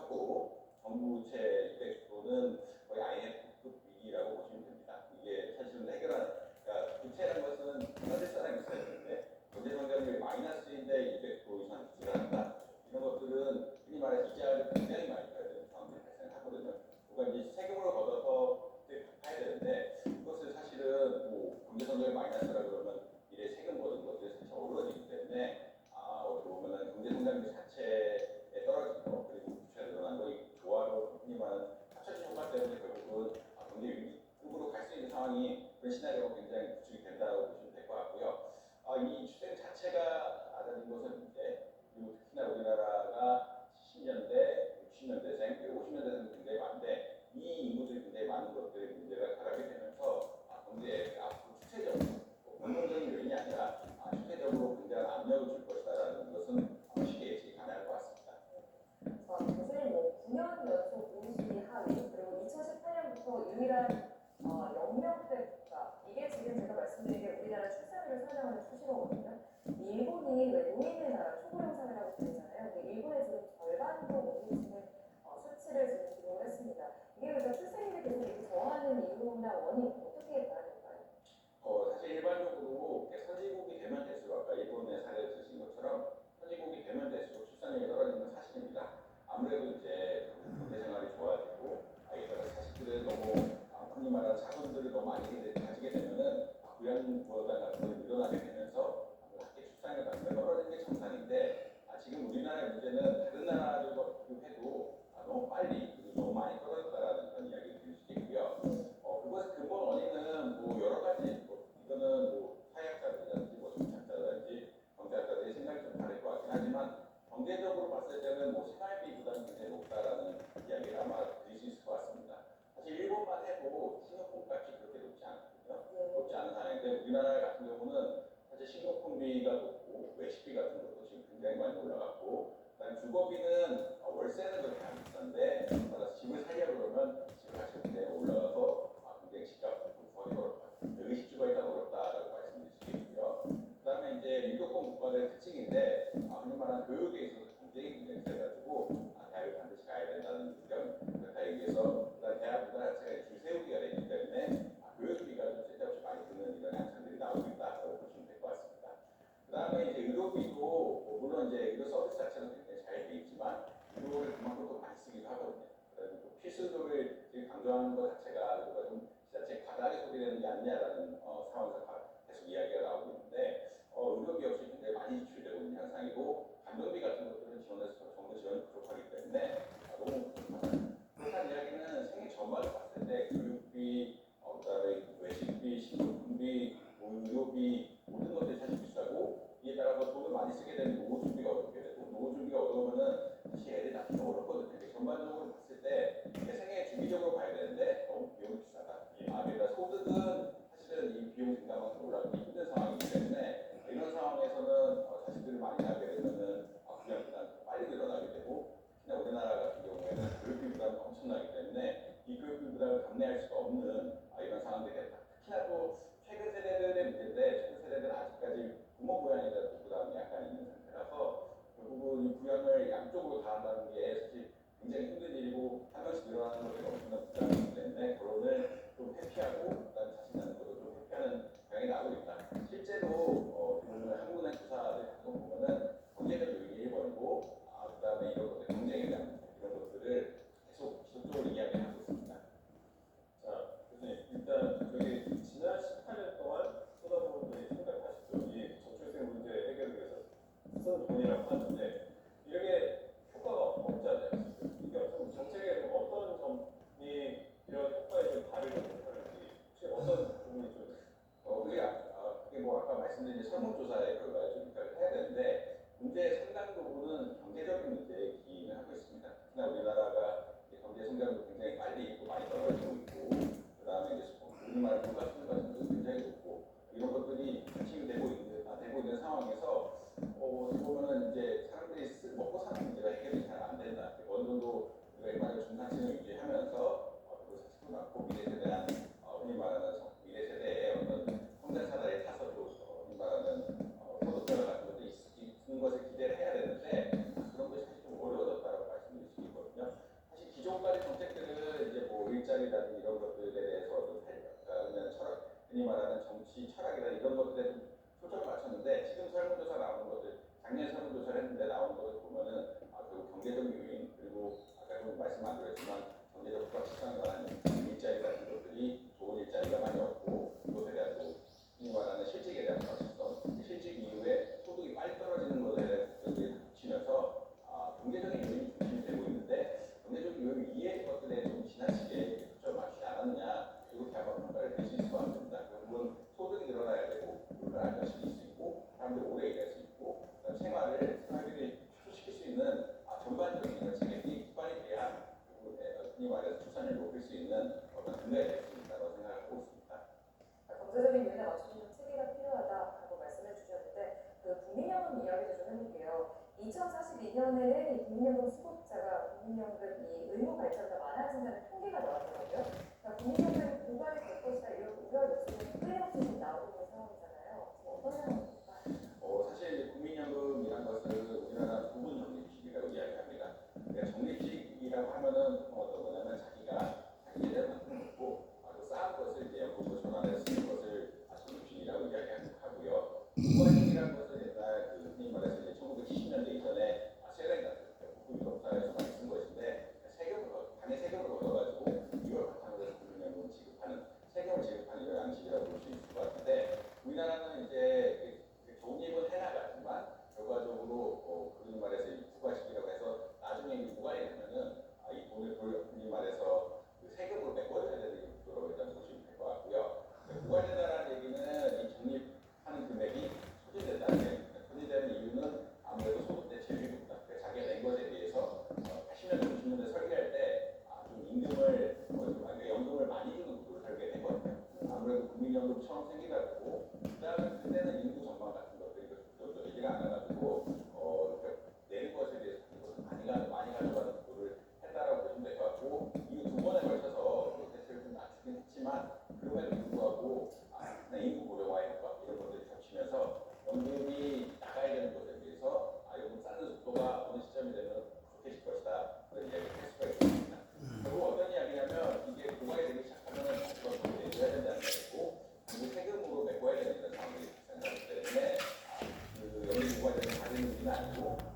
하고 정부채 200%는 거의 IMF급 위기라고 보시면 됩니다. 이게 사실은 그러니까 부채라는 것은 받을 사람이 있어야 되는데 경제 성장률이 마이너스인데 200% 이상 유지를 한다. 이런 것들은 흔히 말해서 이자를 굉장히 많이 줘야 되는 상황이 발생하거든요. 그러니까 이제 세금으로 걷어서 갚아야 되는데 그것을 사실은 뭐 경제 성장이 마이너스라 그러면 미래 세금 거둔 것들이 사실 어우러지기 때문에 어떻게 보면은 경제 성장률 자체에 떨어진 거 그리고 부채가 늘어난 거이 조화로 흔히 말하는 합쳐진 효과 때문에 결국은 경제 위기급으로 갈 수 있는 상황이 그런 시나리오가 굉장히 구축이 된다고 보시면 될 것 같고요. 이 추세 자체가 낮아진 것은 이제 그리고 특히나 우리나라가 70년대, 60년대생, 그리고 50년대생 굉장히 많은데 이 인구들이 굉장히 많은 것들의 문제가 가라게 되면서 경제에 앞으로 추세적으로 본능적인 요인이 아니라 추세적으로 굉장한 압력을 줄 것이다라는 것은 쉽게 예측이 가능할 것 같습니다. 교수님 9년 연속 OECD 하위 그리고 2018년부터 유일한 영명대 국가 이게 지금 제가 말씀드린 게 우리나라 출산율을 설명하는 수식어거든요. 일본이 왜 노인의 나라 초고령 사회라고 불리잖아요. 일본의 지금 절반도 못 미치는 수치를 지금 기록을 했습니다. 이게 그러니까 출생률이 계속 이렇게 저하는 이유나 원인 어떻게 봐야 될까요? 사실 일반적으로 선진국이 되면 될수록 아까 일본의 사례를 드신 것처럼 선진국이 되면 될수록 출산율이 떨어지는 건 사실입니다. 아무래도 이제 경제 생활이 좋아지고 아이들 자식들을 너무 흔히 말하는 자손들을 너무 많이 가지게 되면은 부양부가 같은 걸 늘어나게 되면서 학교 출산율 같은 게 떨어지는 게 정상인데 지금 우리나라의 문제는 다른 나라들과 비교해도 너무 빨리 그리고 너무 많이 떨어졌다라는 그런 이야기를 드릴 수 있고요. 그것의 근본 원인은 뭐 여러 가지 이거는 뭐 사회학자들이라든지 뭐 정치학자라든지 경제학자들의 생각이 좀 다를 것 같긴 하지만 경제적으로 봤을 때는 뭐 생활비 부담이 굉장히 높다라는 이야기를 아마 드릴 수 있을 것 같습니다. 사실 일본만 해도 식료품값이 그렇게 높지 않거든요. 높지 않은 상황인데 우리나라 같은 경우는 사실 식료품비가 높고 외식비 같은 것도 지금 굉장히 많이 올라갔고 그다음에 주거비는 월세는 그렇게 안 비싼데 따라서 집을 살려고 그러면 집을 사실 굉장히 올라가서 굉장히 집값 구하기 어렵다. 의식주가 있다고 어렵다라고 말씀드릴 수 있고요. 그 다음에 이제 유교권 국가들의 특징인데 흔히 말하는 교육에 있어서 경쟁이 굉장히 세가지고 대학을 반드시 가야 된다는 의견 그렇다 얘기해서 그다음 대학 문화 자체가 줄 세우기가 되기 때문에 교육비가 좀 쓸데없이 많이 드는 이런 현상들이 나오고 있다고 보시면 될 것 같습니다. 그 다음에 이제 의료비도 물론 이제 의료 서비스 자체는 굉장히 잘 돼 있지만 의료를 그만큼 또 많이 쓰기도 하거든요. 그래서 필수도를 지금 강조하는 것 자체가 의료가 좀 지자체 과다하게 소비되는 게 아니냐라는 상황에서 계속 이야기가 나오고 있는데 의료비 역시 굉장히 많이 지출되고 있는 현상이고 간병비 같은 것들은 지원해서 정부 지원이 부족하기 때문에 너무 그렇다는 이야기는 생애 전반을 봤을 때 교육비, 그다음에 외식비, 식료품비, 의료비 모든 것들이 사실 비싸고 이에 따라서 돈을 많이 쓰게 되는 노후 준비가 어렵게 되고 노후 준비가 어려우면은 사실 애들 낳기가 어렵거든요. 전반적으로 봤을 때 내 생애 주기적으로 봐야 되는데 너무 비용이 비싸다. 게다가 소득은 사실은 이 비용 증가만큼 올라가기 힘든 상황이기 때문에 이런 상황에서는 자식들을 많이 낳게 되면은 부양 부담이 빨리 늘어나게 되고 특히나 우리나라 같은 경우에는 교육비 부담이 엄청나기 때문에 이 교육비 부담을 감내할 수가 없는 이런 상황들이 됐다. 특히나 또 최근 세대들의 문제인데 최근 세대들은 아직까지 부모 부양에 대한 부담이 약간 있는 상태라서 결국은 이 부양을 양쪽으로 다 한다는 게 사실 굉장히 힘든 일이고 한 명씩 늘어나는 것이 엄청난 부담이기 때문에 결혼을 좀 회피하고 그다음에 자식 낳는 것도 좀 회피하는 경향이 나오고 있다. 실제로 한국은행 조사를 가끔 보면은 경제적 요인이 1번이고 그다음에 이런 것들 경쟁에 대한 문제 이런 것들을 계속 지속적으로 이야기하고 있습니다. 자, 교수님 일단 저기 지난 18년 동안 쏟아부은 돈이 380조이 저출생 문제 해결을 위해서 쓴 돈이라고 하는데 이게 효과가 없지 않나요? 이게 정책에 어떤 점이 이런 효과에 좀 발휘를 못하는지 혹시 어떤 부분이 좀 그게 뭐 아까 말씀드린 설문조사의 결과를 좀 해야 되는데 2022년에는 국민연금 수급자가 국민연금 이 의무 발전가 많아진다는 통계가 나왔더라고요. 그러니까 국민연금 고갈이 될 것이다 이런 우려 요소는 끊임없이 지금 나오고 있는 상황이잖아요. 지금 어떤 상황입니까? 사실 이제 국민연금이란 것을 우리나라 부분 적립식이라고 이야기합니다. 그러니까 적립식이라고 하면은 어떤 거냐면 자기가 자기 제대로 만드는 거고 또 쌓은 것을 이제 연금으로 전환해서 쓰는 것을 적립식이라고 이야기하고요. 부관식이라는 것은 옛날 그 흔히 말해서 이제 1970년대 이전에 세관 같은 국민정사에서 많이 쓴 것인데 당의 세금을 얻어가지고 이걸 바탕으로 해서 국민연금을 지급하는 세금을 지급하는 이런 양식이라고 볼 수 있을 것 같은데 우리나라는 이제 독립은 해나가지만 결과적으로 흔히 말해서 이 부가식이라고 해서 나중에 이 부과에 되면은 이 돈을 흔히 말해서 그 세금으로 메꿔줘야 되는 구조로 일단 보시면 될 것 같고요. 부과된다라는 얘기는 이 적립하는 금액이 소진된다는 얘기입니다. 소진되는 이유는 아무래도 소득 대 제일이 높다. 그러니까 자기가 낸 것에 비해서 80년대, 90년대 설계할 때좀 임금을 연금을 많이 주는 구조를 설계했거든요. 아무래도 국민연금처럼 생기다 보고 그다음에 그때는 인구 전망 같은 것들이 좀 얘기가 안 나가지고 내는 것에 대해서 많이 가져가는 구조를 했다라고 보시면 될 것 같고 이 두 번에 걸쳐서 대체를 좀 낮추긴 했지만 그럼에도 불구하고 그냥 인구 고령화의 효과 이런 것들이 겹치면서 연금이 나가야 되는 것에 대해서 요금 쌓는 속도가